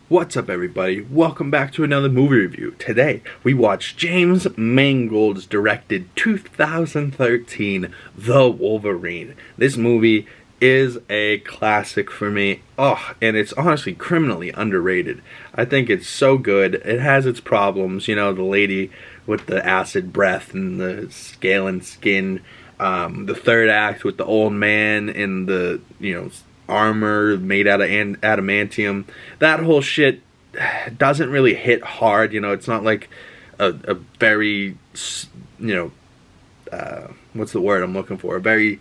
What's up, everybody? Welcome back to another movie review. Today, we watch James Mangold's directed 2013 The Wolverine. This movie is a classic for me. Oh, and it's honestly criminally underrated. I think it's so good. It has its problems, you know, the lady with the acid breath and the scaling skin. The third act with the old man and the, armor made out of adamantium. That whole shit doesn't really hit hard, it's not like a very, what's the word I'm looking for? A very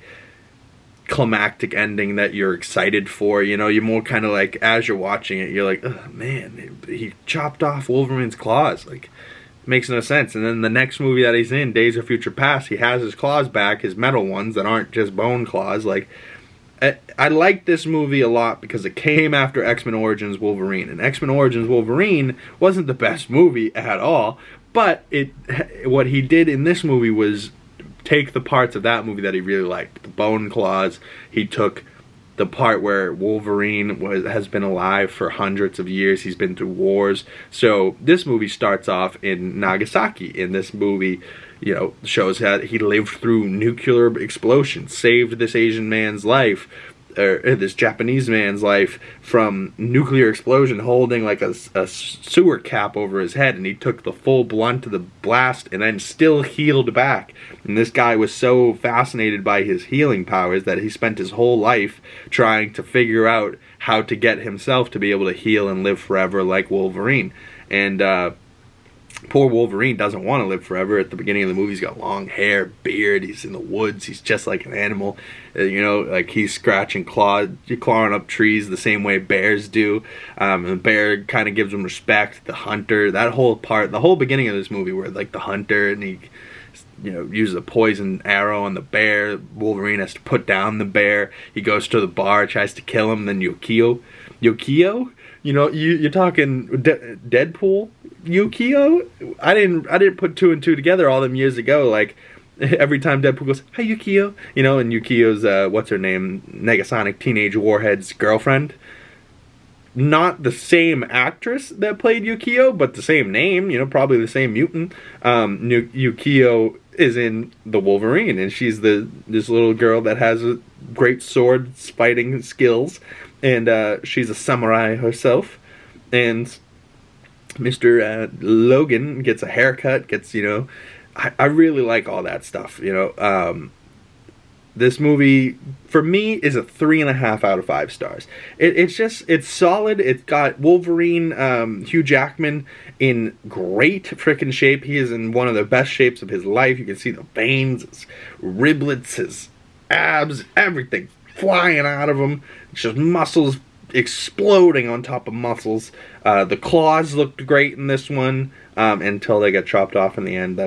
climactic ending that you're excited for, you're more kind of like, as you're watching it, you're like, oh man, he chopped off Wolverine's claws, like, makes no sense. And then the next movie that he's in, Days of Future Past, he has his claws back, his metal ones that aren't just bone claws. Like, I like this movie a lot because it came after X-Men Origins Wolverine, and X-Men Origins Wolverine wasn't the best movie at all, but what he did in this movie was take the parts of that movie that he really liked. The bone claws, he took the part where Wolverine has been alive for hundreds of years, he's been through wars. So this movie starts off in Nagasaki. In this movie, shows how he lived through nuclear explosions, saved this Asian man's life, or this Japanese man's life from nuclear explosion, holding like a sewer cap over his head, and he took the full blunt of the blast and then still healed back. And this guy was so fascinated by his healing powers that he spent his whole life trying to figure out how to get himself to be able to heal and live forever like Wolverine. And poor Wolverine doesn't want to live forever. At the beginning of the movie, he's got long hair, beard, he's in the woods, he's just like an animal. Like he's scratching, clawing up trees the same way bears do. And the bear kind of gives him respect. The hunter, that whole part, the whole beginning of this movie where like the hunter and he uses a poison arrow on the bear. Wolverine has to put down the bear. He goes to the bar, tries to kill him, then Yukio? You're talking Deadpool? Yukio? I didn't put two and two together all them years ago. Like, every time Deadpool goes, "Hi, Yukio," and Yukio's, what's her name? Negasonic Teenage Warhead's girlfriend. Not the same actress that played Yukio, but the same name, probably the same mutant. Yukio is in The Wolverine, and she's this little girl that has a great sword fighting skills, and she's a samurai herself. And Mr. Logan gets a haircut, I really like all that stuff, This movie, for me, is a 3.5 out of 5 stars. It's solid. It's got Wolverine, Hugh Jackman, in great freaking shape. He is in one of the best shapes of his life. You can see the veins, his riblets, his abs, everything flying out of him. It's just muscles exploding on top of muscles. The claws looked great in this one, until they got chopped off in the end.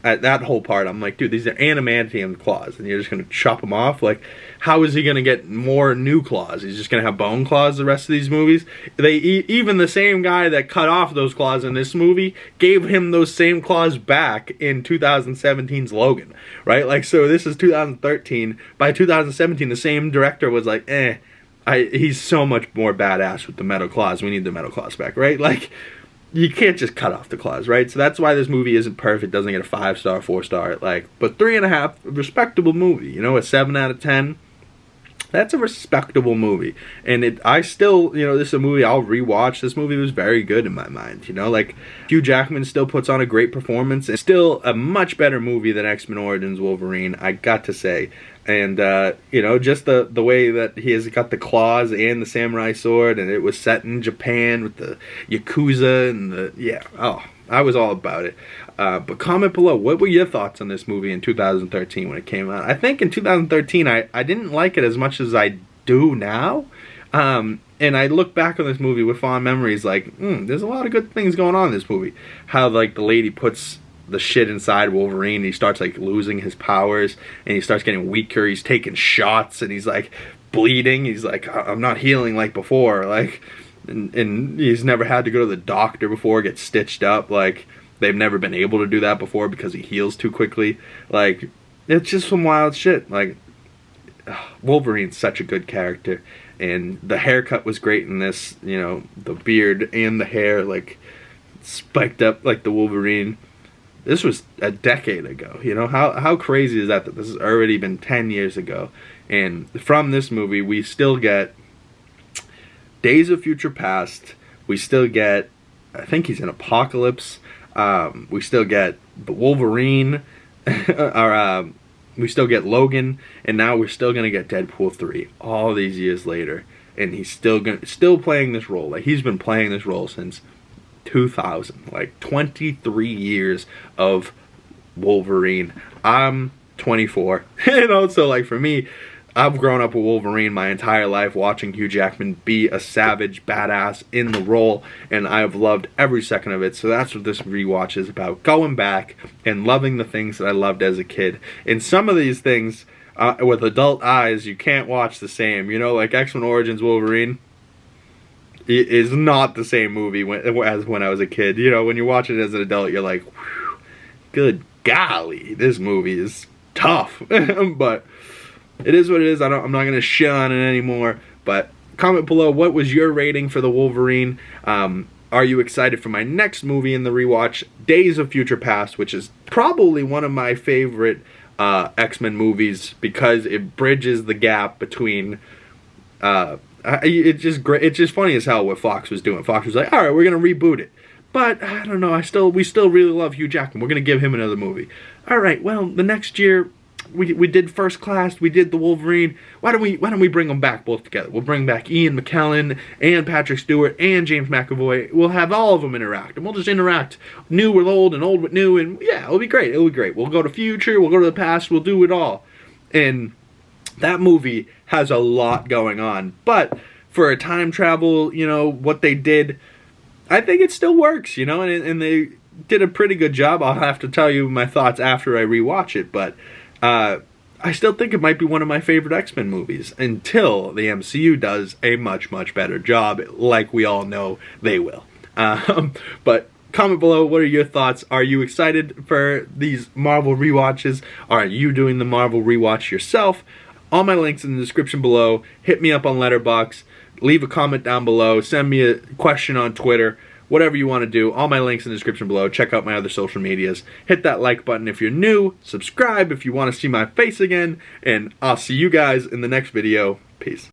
That whole part, I'm like, dude, these are adamantium claws, and you're just going to chop them off? Like, how is he going to get more new claws? He's just going to have bone claws the rest of these movies? Even the same guy that cut off those claws in this movie gave him those same claws back in 2017's Logan, right? Like, so this is 2013. By 2017, the same director was like, he's so much more badass with the metal claws. We need the metal claws back, right? Like, you can't just cut off the claws, right? So that's why this movie isn't perfect. Doesn't get a 5-star, 4-star, but 3.5, respectable movie. A 7 out of 10. That's a respectable movie. And I still, this is a movie I'll rewatch. This movie was very good in my mind, Hugh Jackman still puts on a great performance. It's still a much better movie than X-Men Origins Wolverine, I got to say. And, just the way that he has got the claws and the samurai sword, and it was set in Japan with the Yakuza and I was all about it. But comment below, what were your thoughts on this movie in 2013 when it came out? I think in 2013, I didn't like it as much as I do now. And I look back on this movie with fond memories, there's a lot of good things going on in this movie. How, the lady puts the shit inside Wolverine, he starts losing his powers, and he starts getting weaker. He's taking shots, and he's bleeding. He's I'm not healing like before, and he's never had to go to the doctor before, get stitched up. They've never been able to do that before because he heals too quickly. It's just some wild shit. Wolverine's such a good character, and the haircut was great in this. You know, the beard and the hair like spiked up like the Wolverine. This was a decade ago. You know, how crazy is that this has already been 10 years ago? And from this movie, we still get Days of Future Past. We still get, I think he's in Apocalypse. We still get the Wolverine. Or, we still get Logan. And now we're still going to get Deadpool 3 all these years later. And he's still playing this role. Like, he's been playing this role since 2000. Like, 23 years of Wolverine. I'm 24. You know, so like for me, I've grown up with Wolverine my entire life, watching Hugh Jackman be a savage badass in the role, and I've loved every second of it. So that's what this rewatch is about, going back and loving the things that I loved as a kid. And some of these things, with adult eyes, you can't watch the same. You know, like X-Men Origins Wolverine, it is not the same movie as when I was a kid. You know, when you watch it as an adult, you're like, whew, good golly, this movie is tough. But it is what it is. I'm not going to shit on it anymore. But comment below, what was your rating for the Wolverine? Are you excited for my next movie in the rewatch, Days of Future Past, which is probably one of my favorite X-Men movies because it bridges the gap between... it's just funny as hell what Fox was doing. Fox was like, all right, we're going to reboot it. But, I don't know, we still really love Hugh Jackman. We're going to give him another movie. All right, well, the next year... We did First Class, we did the Wolverine. Why don't we bring them back both together? We'll bring back Ian McKellen and Patrick Stewart and James McAvoy. We'll have all of them interact, and we'll just interact new with old and old with new, and yeah, it'll be great. It'll be great. We'll go to future, we'll go to the past, we'll do it all. And that movie has a lot going on, but for a time travel, you know, what they did, I think it still works, you know, and they did a pretty good job. I'll have to tell you my thoughts after I rewatch it, but I still think it might be one of my favorite X-Men movies until the MCU does a much, much better job, like we all know they will. But comment below, what are your thoughts? Are you excited for these Marvel rewatches? Are you doing the Marvel rewatch yourself? All my links in the description below. Hit me up on Letterboxd. Leave a comment down below. Send me a question on Twitter. Whatever you want to do, all my links in the description below. Check out my other social medias. Hit that like button if you're new. Subscribe if you want to see my face again. And I'll see you guys in the next video. Peace.